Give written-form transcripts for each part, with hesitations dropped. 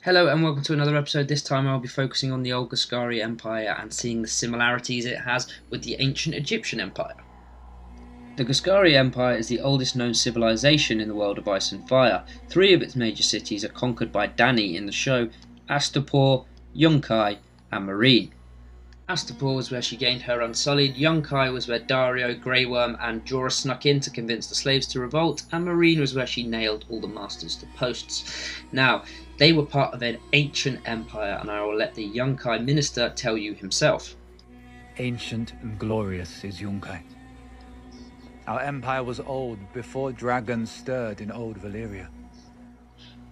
Hello and welcome to another episode. This time I'll be focusing on the old Ghasqari Empire and seeing the similarities it has with the ancient Egyptian Empire. The Ghasqari Empire is the oldest known civilization in the world of Ice and Fire. Three of its major cities are conquered by Dani in the show: Astapor, Yunkai and Meereen. Astapor was where she gained her Unsullied, Yunkai was where Dario, Grey Worm and Jorah snuck in to convince the slaves to revolt, and Meereen was where she nailed all the masters to posts. Now, they were part of an ancient empire, and I will let the Yunkai minister tell you himself. Ancient and glorious is Yunkai. Our empire was old before dragons stirred in old Valyria.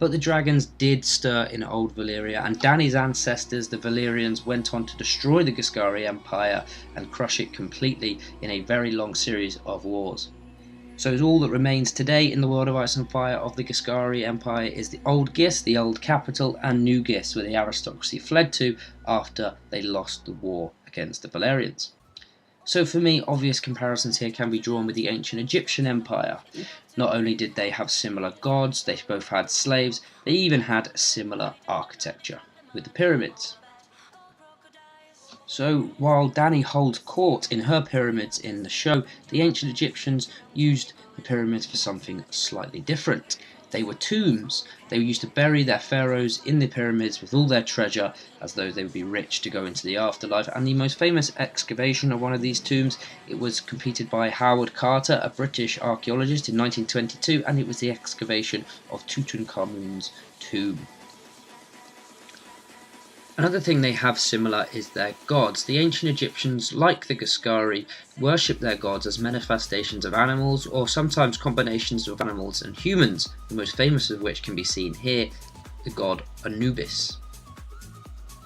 But the dragons did stir in old Valyria, and Dany's ancestors, the Valyrians, went on to destroy the Ghasqari Empire and crush it completely in a very long series of wars. So all that remains today in the world of Ice and Fire of the Ghasqari Empire is the Old Gis, the old capital, and New Gis, where the aristocracy fled to after they lost the war against the Valyrians. So for me, obvious comparisons here can be drawn with the ancient Egyptian Empire. Not only did they have similar gods, they both had slaves, they even had similar architecture, with the pyramids. So while Dany holds court in her pyramids in the show, the ancient Egyptians used the pyramids for something slightly different. They were tombs. They used to bury their pharaohs in the pyramids with all their treasure, as though they would be rich to go into the afterlife. And the most famous excavation of one of these tombs, it was completed by Howard Carter, a British archaeologist, in 1922, and it was the excavation of Tutankhamun's tomb. Another thing they have similar is their gods. The ancient Egyptians, like the Ghasqari, worshipped their gods as manifestations of animals, or sometimes combinations of animals and humans, the most famous of which can be seen here, the god Anubis.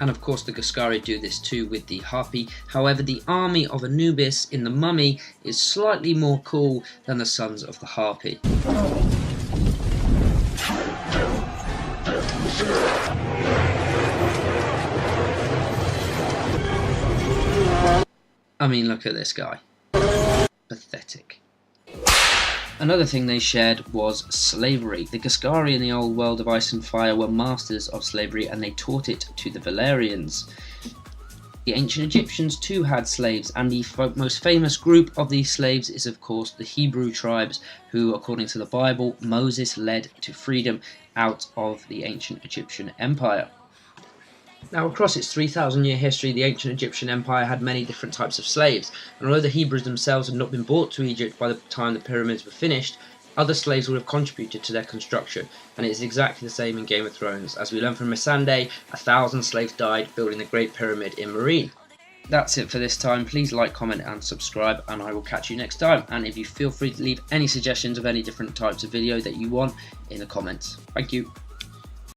And of course the Ghasqari do this too with the Harpy. However, the army of Anubis in The Mummy is slightly more cool than the Sons of the Harpy. I mean, look at this guy. Pathetic. Another thing they shared was slavery. The Ghasqari in the old world of Ice and Fire were masters of slavery, and they taught it to the Valyrians. The ancient Egyptians too had slaves, and the most famous group of these slaves is of course the Hebrew tribes, who, according to the Bible, Moses led to freedom out of the ancient Egyptian Empire. Now, across its 3,000-year history, the ancient Egyptian Empire had many different types of slaves, and although the Hebrews themselves had not been brought to Egypt by the time the pyramids were finished, other slaves would have contributed to their construction, and it is exactly the same in Game of Thrones. As we learn from Missandei, 1,000 slaves died building the Great Pyramid in Meereen. That's it for this time. Please like, comment and subscribe, and I will catch you next time. And if you feel free to leave any suggestions of any different types of video that you want in the comments. Thank you.